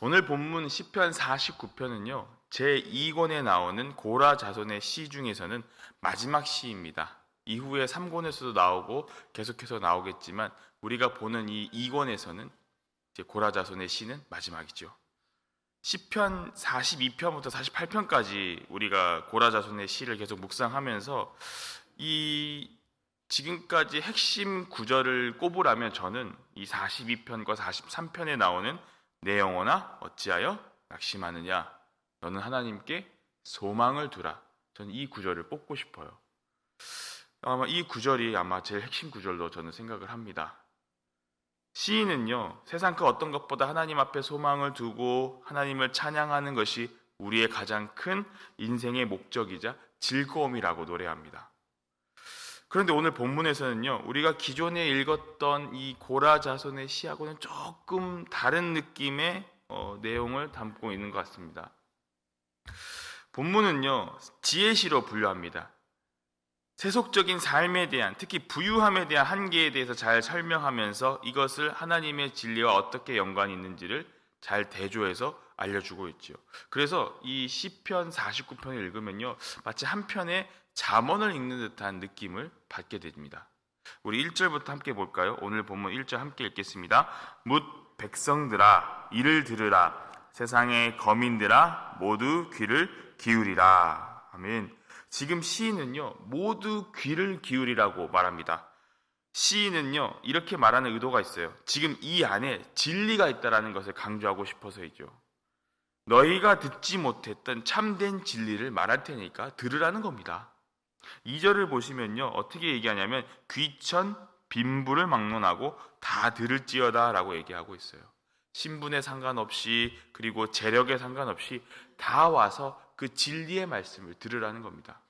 오늘 본문 시편 49편은요. 제2권에 나오는 고라 자손의 시 중에서는 마지막 시입니다. 이후에 3권에서도 나오고 계속해서 나오겠지만 우리가 보는 이 2권에서는 이제 고라 자손의 시는 마지막이죠. 시편 42편부터 48편까지 우리가 고라 자손의 시를 계속 묵상하면서 이 지금까지 핵심 구절을 꼽으라면 저는 이 42편과 43편에 나오는 내 영혼아 어찌하여 낙심하느냐 너는 하나님께 소망을 두라. 저는 이 구절을 뽑고 싶어요. 아마 이 구절이 아마 제일 핵심 구절로 저는 생각을 합니다. 시인은요, 세상 그 어떤 것보다 하나님 앞에 소망을 두고 하나님을 찬양하는 것이 우리의 가장 큰 인생의 목적이자 즐거움이라고 노래합니다. 그런데 오늘 본문에서는요, 우리가 기존에 읽었던 이 고라 자손의 시하고는 조금 다른 느낌의 내용을 담고 있는 것 같습니다. 본문은요, 지혜시로 분류합니다. 세속적인 삶에 대한, 특히 부유함에 대한 한계에 대해서 잘 설명하면서 이것을 하나님의 진리와 어떻게 연관이 있는지를 잘 대조해서 알려주고 있죠. 그래서 이 시편 49편을 읽으면요, 마치 한 편의 잠언을 읽는 듯한 느낌을 받게 됩니다. 우리 1절부터 함께 볼까요? 오늘 본문 1절 함께 읽겠습니다. 뭇 백성들아 이를 들으라, 세상의 거민들아 모두 귀를 기울이라. 아멘. 지금 시인은요, 모두 귀를 기울이라고 말합니다. 시인은요, 이렇게 말하는 의도가 있어요. 지금 이 안에 진리가 있다는 것을 강조하고 싶어서이죠. 너희가 듣지 못했던 참된 진리를 말할 테니까 들으라는 겁니다. 2절을 보시면요, 어떻게 얘기하냐면 귀천 빈부를 막론하고 다 들을지어다 라고 얘기하고 있어요. 신분에 상관없이, 그리고 재력에 상관없이 다 와서 그 진리의 말씀을 들으라는 겁니다.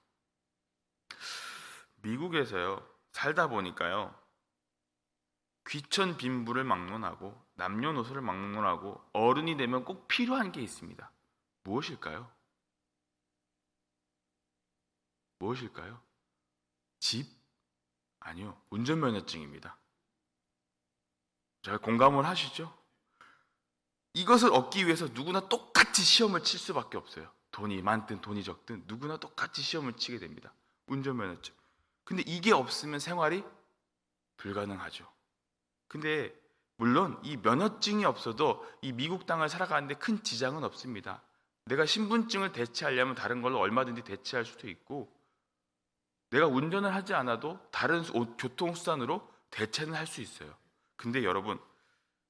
미국에서요, 살다 보니까요, 귀천 빈부를 막론하고 남녀노소를 막론하고 어른이 되면 꼭 필요한 게 있습니다. 무엇일까요? 무엇일까요? 집? 아니요, 운전면허증입니다. 잘 공감을 하시죠? 이것을 얻기 위해서 누구나 똑같이 시험을 칠 수밖에 없어요. 돈이 많든 돈이 적든 누구나 똑같이 시험을 치게 됩니다. 운전면허증. 근데 이게 없으면 생활이 불가능하죠. 근데 물론 이 면허증이 없어도 이 미국 땅을 살아가는데 큰 지장은 없습니다. 내가 신분증을 대체하려면 다른 걸로 얼마든지 대체할 수도 있고, 내가 운전을 하지 않아도 다른 교통수단으로 대체는 할 수 있어요. 근데 여러분,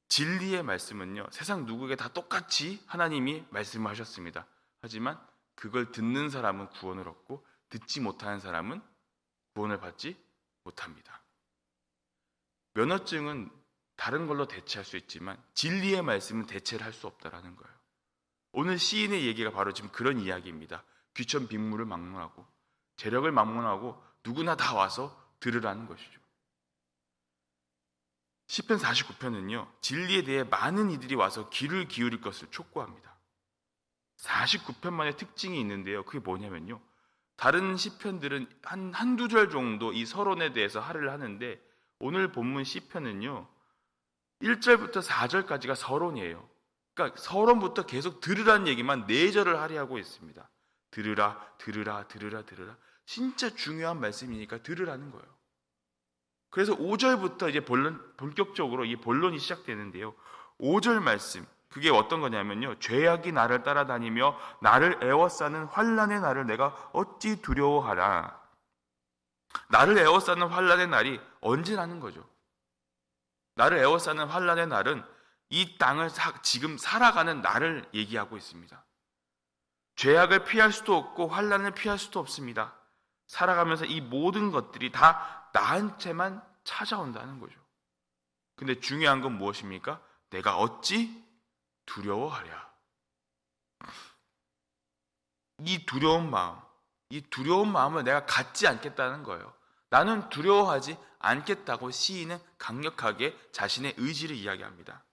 진리의 말씀은요, 세상 누구에게 다 똑같이 하나님이 말씀하셨습니다. 하지만 그걸 듣는 사람은 구원을 얻고 듣지 못하는 사람은 구원을 받지 못합니다. 면허증은 다른 걸로 대체할 수 있지만 진리의 말씀은 대체를 할 수 없다라는 거예요. 오늘 시인의 얘기가 바로 지금 그런 이야기입니다. 귀천 빈부를 막론하고 재력을 막론하고 누구나 다 와서 들으라는 것이죠. 시편 49편은요, 진리에 대해 많은 이들이 와서 귀를 기울일 것을 촉구합니다. 49편만의 특징이 있는데요, 그게 뭐냐면요, 다른 시편들은 한두 절 정도 이 서론에 대해서 할애를 하는데, 오늘 본문 시편은요, 1절부터 4절까지가 서론이에요. 그러니까 서론부터 계속 들으라는 얘기만 4절을 할애하고 있습니다. 들으라, 들으라, 들으라, 들으라. 진짜 중요한 말씀이니까 들으라는 거예요. 그래서 5절부터 이제 본격적으로 이 본론이 시작되는데요. 5절 말씀, 그게 어떤 거냐면요, 죄악이 나를 따라다니며 나를 애워싸는 환난의 날을 내가 어찌 두려워하라. 나를 애워싸는 환난의 날이 언제라는 거죠. 나를 애워싸는 환난의 날은 이 땅을 지금 살아가는 나를 얘기하고 있습니다. 죄악을 피할 수도 없고 환난을 피할 수도 없습니다. 살아가면서 이 모든 것들이 다 나한테만 찾아온다는 거죠. 근데 중요한 건 무엇입니까? 내가 어찌 두려워하랴. 이 두려운 마음을 내가 갖지 않겠다는 거예요. 나는 두려워하지 않겠다고 시인은 강력하게 자신의 의지를 이야기합니다.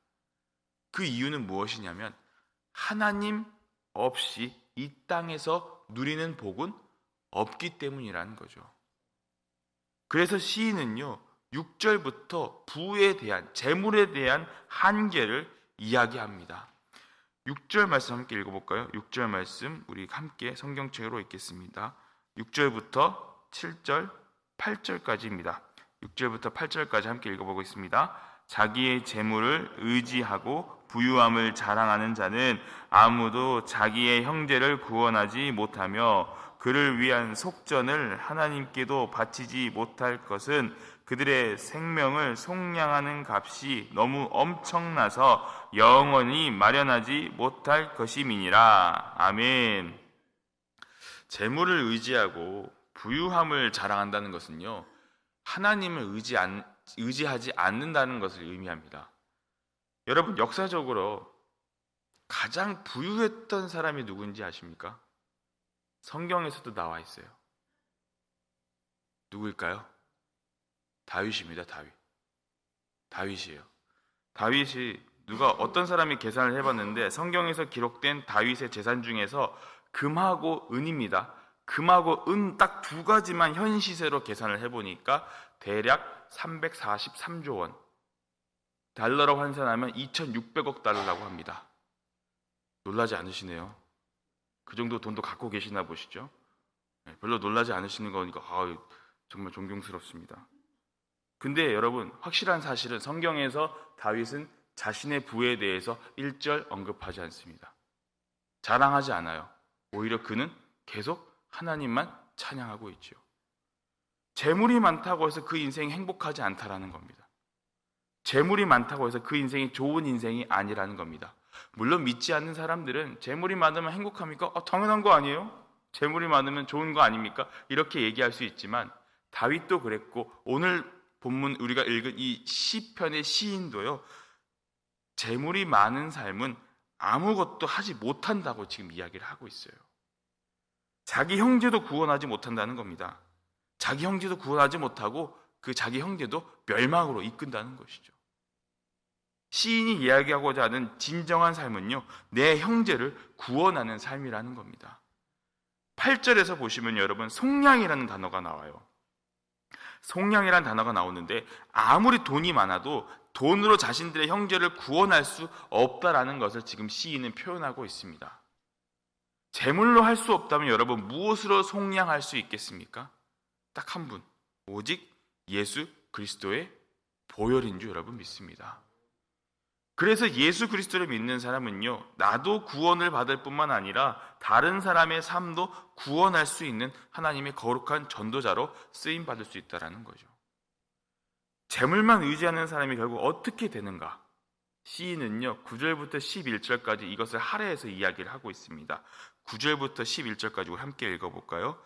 그 이유는 무엇이냐면 하나님 없이 이 땅에서 누리는 복은 없기 때문이라는 거죠. 그래서 시인은요, 6절부터 부에 대한, 재물에 대한 한계를 이야기합니다. 6절 말씀 함께 읽어볼까요? 6절 말씀 우리 함께 성경책으로 읽겠습니다. 6절부터 7절, 8절까지입니다. 6절부터 8절까지 함께 읽어보겠습니다. 자기의 재물을 의지하고 부유함을 자랑하는 자는 아무도 자기의 형제를 구원하지 못하며 그를 위한 속전을 하나님께도 바치지 못할 것은 그들의 생명을 속량하는 값이 너무 엄청나서 영원히 마련하지 못할 것임이니라. 아멘. 재물을 의지하고 부유함을 자랑한다는 것은요, 하나님을 의지하지 않는다는 것을 의미합니다. 여러분, 역사적으로 가장 부유했던 사람이 누군지 아십니까? 성경에서도 나와 있어요. 누구일까요? 다윗입니다. 다윗이에요. 다윗이 어떤 사람이 계산을 해봤는데 성경에서 기록된 다윗의 재산 중에서 금하고 은입니다. 금하고 은 딱 두 가지만 현 시세로 계산을 해보니까 대략 343조 원, 달러로 환산하면 2,600억 달러라고 합니다. 놀라지 않으시네요. 그 정도 돈도 갖고 계시나 보시죠. 별로 놀라지 않으시는 거니까 정말 존경스럽습니다. 근데 여러분, 확실한 사실은 성경에서 다윗은 자신의 부에 대해서 1절 언급하지 않습니다. 자랑하지 않아요. 오히려 그는 계속 하나님만 찬양하고 있죠. 재물이 많다고 해서 그 인생이 행복하지 않다라는 겁니다. 재물이 많다고 해서 그 인생이 좋은 인생이 아니라는 겁니다. 물론 믿지 않는 사람들은 재물이 많으면 행복합니까? 당연한 거 아니에요? 재물이 많으면 좋은 거 아닙니까? 이렇게 얘기할 수 있지만 다윗도 그랬고 오늘 본문 우리가 읽은 이 시편의 시인도요, 재물이 많은 삶은 아무것도 하지 못한다고 지금 이야기를 하고 있어요. 자기 형제도 구원하지 못한다는 겁니다. 자기 형제도 구원하지 못하고 그 자기 형제도 멸망으로 이끈다는 것이죠. 시인이 이야기하고자 하는 진정한 삶은요, 내 형제를 구원하는 삶이라는 겁니다. 8절에서 보시면 여러분, 속량이라는 단어가 나와요. 속량이라는 단어가 나오는데 아무리 돈이 많아도 돈으로 자신들의 형제를 구원할 수 없다라는 것을 지금 시인은 표현하고 있습니다. 재물로 할 수 없다면 여러분, 무엇으로 속량할 수 있겠습니까? 딱 한 분, 오직 예수 그리스도의 보혈인 줄 여러분 믿습니다. 그래서 예수 그리스도를 믿는 사람은요, 나도 구원을 받을 뿐만 아니라 다른 사람의 삶도 구원할 수 있는 하나님의 거룩한 전도자로 쓰임 받을 수 있다는 거죠. 재물만 의지하는 사람이 결국 어떻게 되는가? 시인은요, 9절부터 11절까지 이것을 할애해서 이야기를 하고 있습니다. 9절부터 11절까지 우리 함께 읽어볼까요?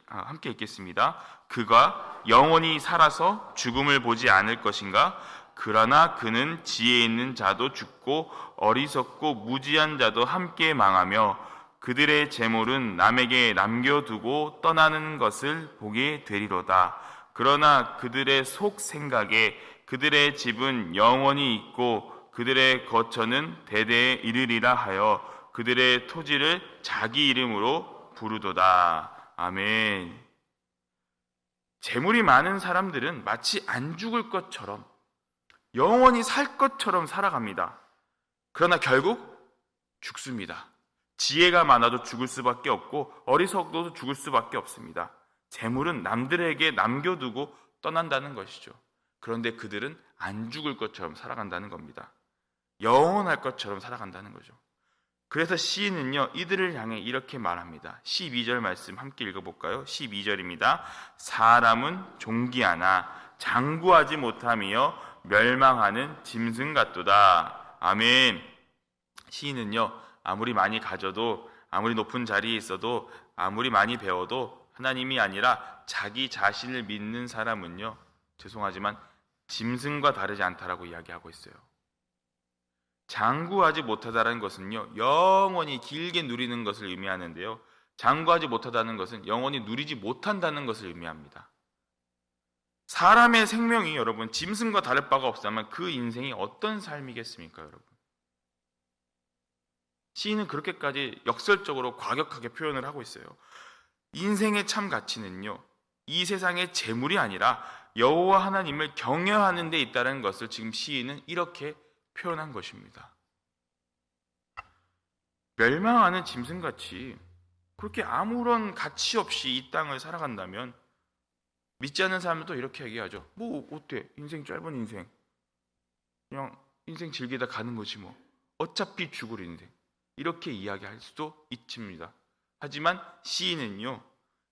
함께 읽겠습니다. 그가 영원히 살아서 죽음을 보지 않을 것인가? 그러나 그는 지혜 있는 자도 죽고 어리석고 무지한 자도 함께 망하며 그들의 재물은 남에게 남겨두고 떠나는 것을 보게 되리로다. 그러나 그들의 속 생각에 그들의 집은 영원히 있고 그들의 거처는 대대에 이르리라 하여 그들의 토지를 자기 이름으로 부르도다. 아멘. 재물이 많은 사람들은 마치 안 죽을 것처럼 영원히 살 것처럼 살아갑니다. 그러나 결국 죽습니다. 지혜가 많아도 죽을 수밖에 없고 어리석어도 죽을 수밖에 없습니다. 재물은 남들에게 남겨두고 떠난다는 것이죠. 그런데 그들은 안 죽을 것처럼 살아간다는 겁니다. 영원할 것처럼 살아간다는 거죠. 그래서 시인은요, 이들을 향해 이렇게 말합니다. 12절 말씀 함께 읽어볼까요? 12절입니다. 사람은 종기하나 장구하지 못하며 멸망하는 짐승 같도다. 아멘. 시인은요, 아무리 많이 가져도, 아무리 높은 자리에 있어도, 아무리 많이 배워도 하나님이 아니라 자기 자신을 믿는 사람은요, 죄송하지만 짐승과 다르지 않다라고 이야기하고 있어요. 장구하지 못하다라는 것은요, 영원히 길게 누리는 것을 의미하는데요, 장구하지 못하다는 것은 영원히 누리지 못한다는 것을 의미합니다. 사람의 생명이 여러분 짐승과 다를 바가 없다면 그 인생이 어떤 삶이겠습니까, 여러분? 시인은 그렇게까지 역설적으로 과격하게 표현을 하고 있어요. 인생의 참 가치는요, 이 세상의 재물이 아니라 여호와 하나님을 경외하는 데 있다는 것을 지금 시인은 이렇게 표현한 것입니다. 멸망하는 짐승같이 그렇게 아무런 가치 없이 이 땅을 살아간다면 믿지 않는 사람들도 이렇게 얘기하죠. 뭐 어때? 인생 짧은 인생. 그냥 인생 즐기다 가는 거지 뭐. 어차피 죽을 인생. 이렇게 이야기할 수도 있습니다. 하지만 시인은요,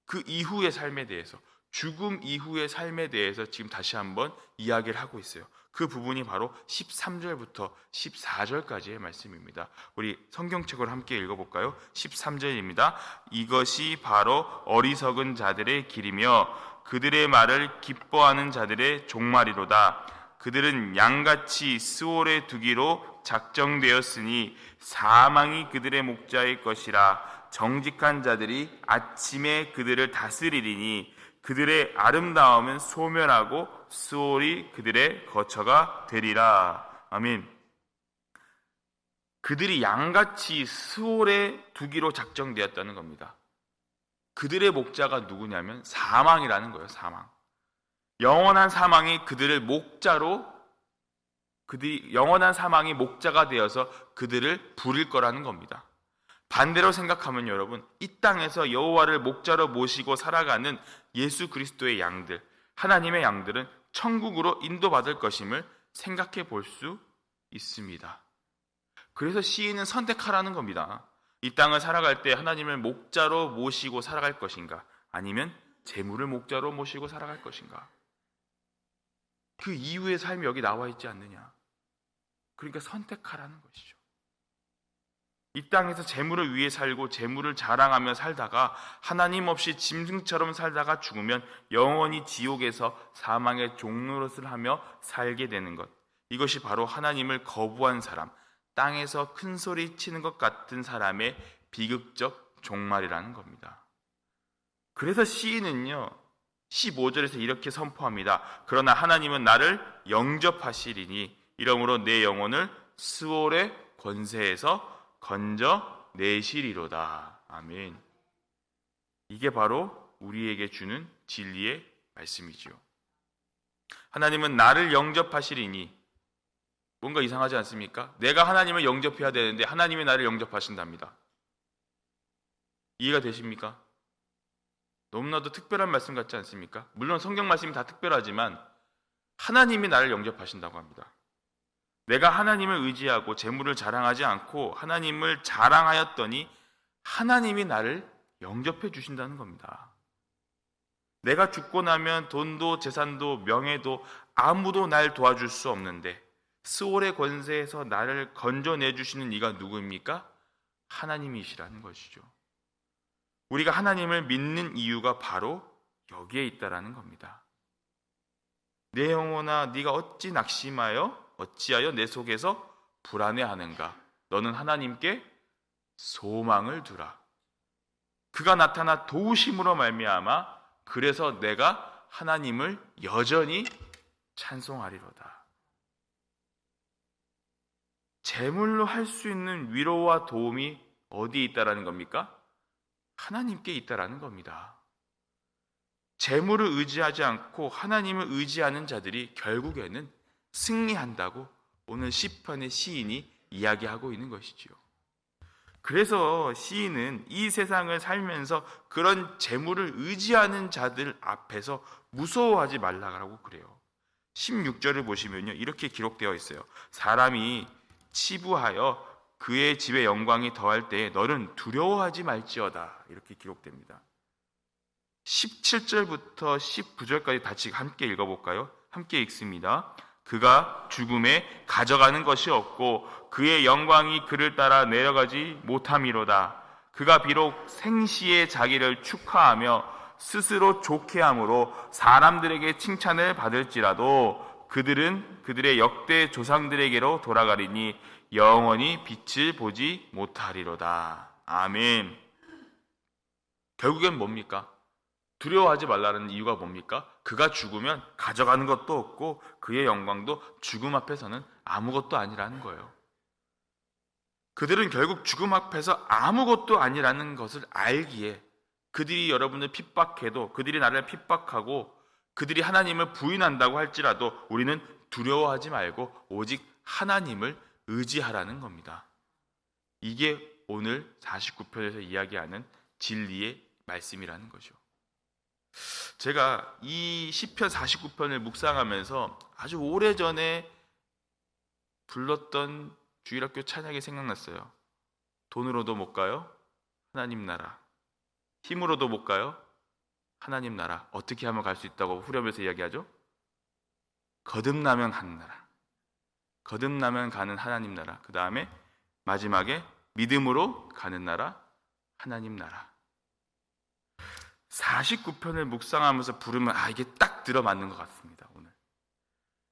그 이후의 삶에 대해서, 죽음 이후의 삶에 대해서 지금 다시 한번 이야기를 하고 있어요. 그 부분이 바로 13절부터 14절까지의 말씀입니다. 우리 성경책을 함께 읽어볼까요? 13절입니다. 이것이 바로 어리석은 자들의 길이며 그들의 말을 기뻐하는 자들의 종말이로다. 그들은 양같이 스올에 두기로 작정되었으니 사망이 그들의 목자일 것이라. 정직한 자들이 아침에 그들을 다스리리니 그들의 아름다움은 소멸하고 스올이 그들의 거처가 되리라. 아멘. 그들이 양같이 스올에 두기로 작정되었다는 겁니다. 그들의 목자가 누구냐면 사망이라는 거예요. 사망. 영원한 사망이 그들을 목자로, 영원한 사망이 목자가 되어서 그들을 부릴 거라는 겁니다. 반대로 생각하면 여러분, 이 땅에서 여호와를 목자로 모시고 살아가는 예수 그리스도의 양들, 하나님의 양들은 천국으로 인도받을 것임을 생각해 볼 수 있습니다. 그래서 시인은 선택하라는 겁니다. 이 땅을 살아갈 때 하나님을 목자로 모시고 살아갈 것인가, 아니면 재물을 목자로 모시고 살아갈 것인가. 그 이후의 삶이 여기 나와 있지 않느냐. 그러니까 선택하라는 것이죠. 이 땅에서 재물을 위해 살고 재물을 자랑하며 살다가 하나님 없이 짐승처럼 살다가 죽으면 영원히 지옥에서 사망의 종노릇을 하며 살게 되는 것. 이것이 바로 하나님을 거부한 사람, 땅에서 큰 소리 치는 것 같은 사람의 비극적 종말이라는 겁니다. 그래서 시인은요, 15절에서 이렇게 선포합니다. 그러나 하나님은 나를 영접하시리니 이러므로 내 영혼을 스올의 권세에서 건져내시리로다. 아멘. 이게 바로 우리에게 주는 진리의 말씀이죠. 하나님은 나를 영접하시리니, 뭔가 이상하지 않습니까? 내가 하나님을 영접해야 되는데 하나님이 나를 영접하신답니다. 이해가 되십니까? 너무나도 특별한 말씀 같지 않습니까? 물론 성경 말씀이 다 특별하지만 하나님이 나를 영접하신다고 합니다. 내가 하나님을 의지하고 재물을 자랑하지 않고 하나님을 자랑하였더니 하나님이 나를 영접해 주신다는 겁니다. 내가 죽고 나면 돈도 재산도 명예도 아무도 날 도와줄 수 없는데 스올의 권세에서 나를 건져내 주시는 이가 누구입니까? 하나님이시라는 것이죠. 우리가 하나님을 믿는 이유가 바로 여기에 있다라는 겁니다. 내 영혼아, 네가 어찌 낙심하여 어찌하여 내 속에서 불안해하는가? 너는 하나님께 소망을 두라. 그가 나타나 도우심으로 말미암아 그래서 내가 하나님을 여전히 찬송하리로다. 재물로 할 수 있는 위로와 도움이 어디에 있다라는 겁니까? 하나님께 있다라는 겁니다. 재물을 의지하지 않고 하나님을 의지하는 자들이 결국에는 승리한다고 오늘 시편의 시인이 이야기하고 있는 것이지요. 그래서 시인은 이 세상을 살면서 그런 재물을 의지하는 자들 앞에서 무서워하지 말라고 그래요. 16절을 보시면요, 이렇게 기록되어 있어요. 사람이 치부하여 그의 집의 영광이 더할 때에 너는 두려워하지 말지어다. 이렇게 기록됩니다. 17절부터 19절까지 같이 함께 읽어볼까요? 함께 읽습니다. 그가 죽음에 가져가는 것이 없고 그의 영광이 그를 따라 내려가지 못함이로다. 그가 비록 생시에 자기를 축하하며 스스로 좋게 함으로 사람들에게 칭찬을 받을지라도 그들은 그들의 역대 조상들에게로 돌아가리니 영원히 빛을 보지 못하리로다. 아멘. 결국엔 뭡니까? 두려워하지 말라는 이유가 뭡니까? 그가 죽으면 가져가는 것도 없고 그의 영광도 죽음 앞에서는 아무것도 아니라는 거예요. 그들은 결국 죽음 앞에서 아무것도 아니라는 것을 알기에 그들이 여러분을 핍박해도, 그들이 나를 핍박하고 그들이 하나님을 부인한다고 할지라도 우리는 두려워하지 말고 오직 하나님을 의지하라는 겁니다. 이게 오늘 49편에서 이야기하는 진리의 말씀이라는 거죠. 제가 이 시편 49편을 묵상하면서 아주 오래전에 불렀던 주일학교 찬양이 생각났어요. 돈으로도 못 가요? 하나님 나라. 힘으로도 못 가요? 하나님 나라. 어떻게 하면 갈 수 있다고 후렴에서 이야기하죠? 거듭나면 가는 나라. 거듭나면 가는 하나님 나라. 그 다음에 마지막에 믿음으로 가는 나라, 하나님 나라. 49편을 묵상하면서 부르면 이게 딱 들어맞는 것 같습니다. 오늘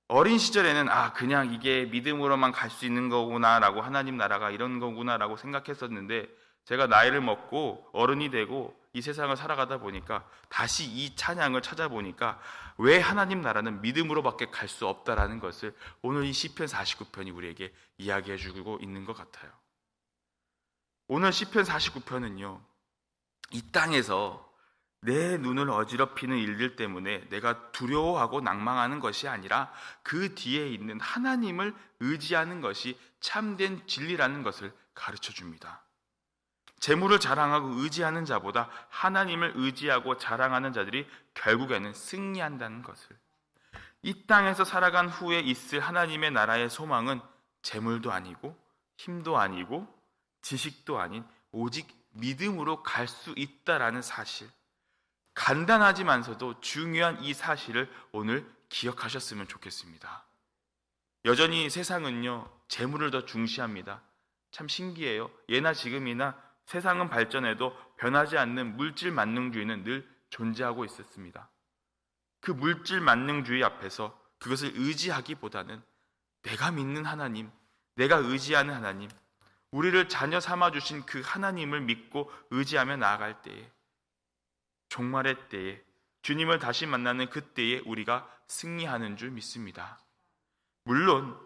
어린 시절에는 그냥 이게 믿음으로만 갈 수 있는 거구나 라고, 하나님 나라가 이런 거구나 라고 생각했었는데, 제가 나이를 먹고 어른이 되고 이 세상을 살아가다 보니까 다시 이 찬양을 찾아보니까 왜 하나님 나라는 믿음으로밖에 갈 수 없다라는 것을 오늘 이 시편 49편이 우리에게 이야기해 주고 있는 것 같아요. 오늘 시편 49편은요, 이 땅에서 내 눈을 어지럽히는 일들 때문에 내가 두려워하고 낭망하는 것이 아니라 그 뒤에 있는 하나님을 의지하는 것이 참된 진리라는 것을 가르쳐 줍니다. 재물을 자랑하고 의지하는 자보다 하나님을 의지하고 자랑하는 자들이 결국에는 승리한다는 것을, 이 땅에서 살아간 후에 있을 하나님의 나라의 소망은 재물도 아니고 힘도 아니고 지식도 아닌 오직 믿음으로 갈 수 있다라는 사실, 간단하지만서도 중요한 이 사실을 오늘 기억하셨으면 좋겠습니다. 여전히 세상은요, 재물을 더 중시합니다. 참 신기해요. 예나 지금이나 세상은 발전해도 변하지 않는 물질 만능주의는 늘 존재하고 있었습니다. 그 물질 만능주의 앞에서 그것을 의지하기보다는 내가 믿는 하나님, 내가 의지하는 하나님, 우리를 자녀 삼아주신 그 하나님을 믿고 의지하며 나아갈 때에, 종말의 때에, 주님을 다시 만나는 그때에 우리가 승리하는 줄 믿습니다. 물론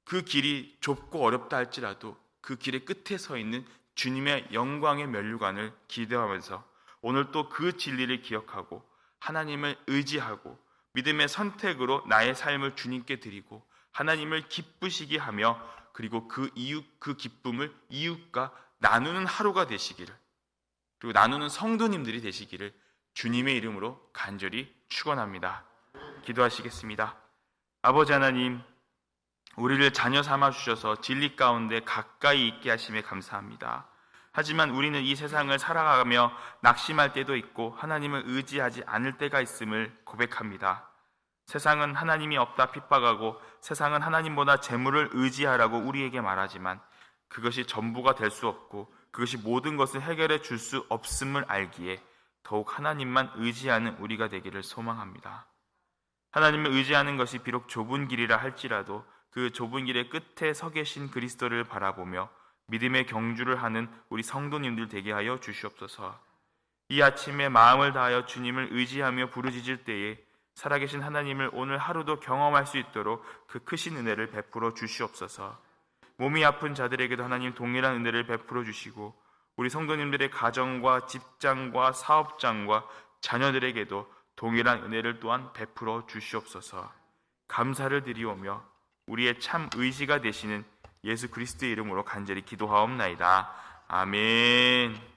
그 길이 좁고 어렵다 할지라도 그 길의 끝에 서 있는 주님의 영광의 면류관을 기대하면서 오늘 또 그 진리를 기억하고 하나님을 의지하고 믿음의 선택으로 나의 삶을 주님께 드리고 하나님을 기쁘시게 하며, 그리고 그 기쁨을 이웃과 나누는 하루가 되시기를, 그리고 나누는 성도님들이 되시기를 주님의 이름으로 간절히 축원합니다. 기도하시겠습니다. 아버지 하나님, 우리를 자녀 삼아 주셔서 진리 가운데 가까이 있게 하심에 감사합니다. 하지만 우리는 이 세상을 살아가며 낙심할 때도 있고 하나님을 의지하지 않을 때가 있음을 고백합니다. 세상은 하나님이 없다 핍박하고 세상은 하나님보다 재물을 의지하라고 우리에게 말하지만 그것이 전부가 될 수 없고 그것이 모든 것을 해결해 줄 수 없음을 알기에 더욱 하나님만 의지하는 우리가 되기를 소망합니다. 하나님을 의지하는 것이 비록 좁은 길이라 할지라도 그 좁은 길의 끝에 서 계신 그리스도를 바라보며 믿음의 경주를 하는 우리 성도님들 되게 하여 주시옵소서. 이 아침에 마음을 다하여 주님을 의지하며 부르짖을 때에 살아계신 하나님을 오늘 하루도 경험할 수 있도록 그 크신 은혜를 베풀어 주시옵소서. 몸이 아픈 자들에게도 하나님 동일한 은혜를 베풀어 주시고 우리 성도님들의 가정과 직장과 사업장과 자녀들에게도 동일한 은혜를 또한 베풀어 주시옵소서. 감사를 드리오며 우리의 참 의지가 되시는 예수 그리스도의 이름으로 간절히 기도하옵나이다. 아멘.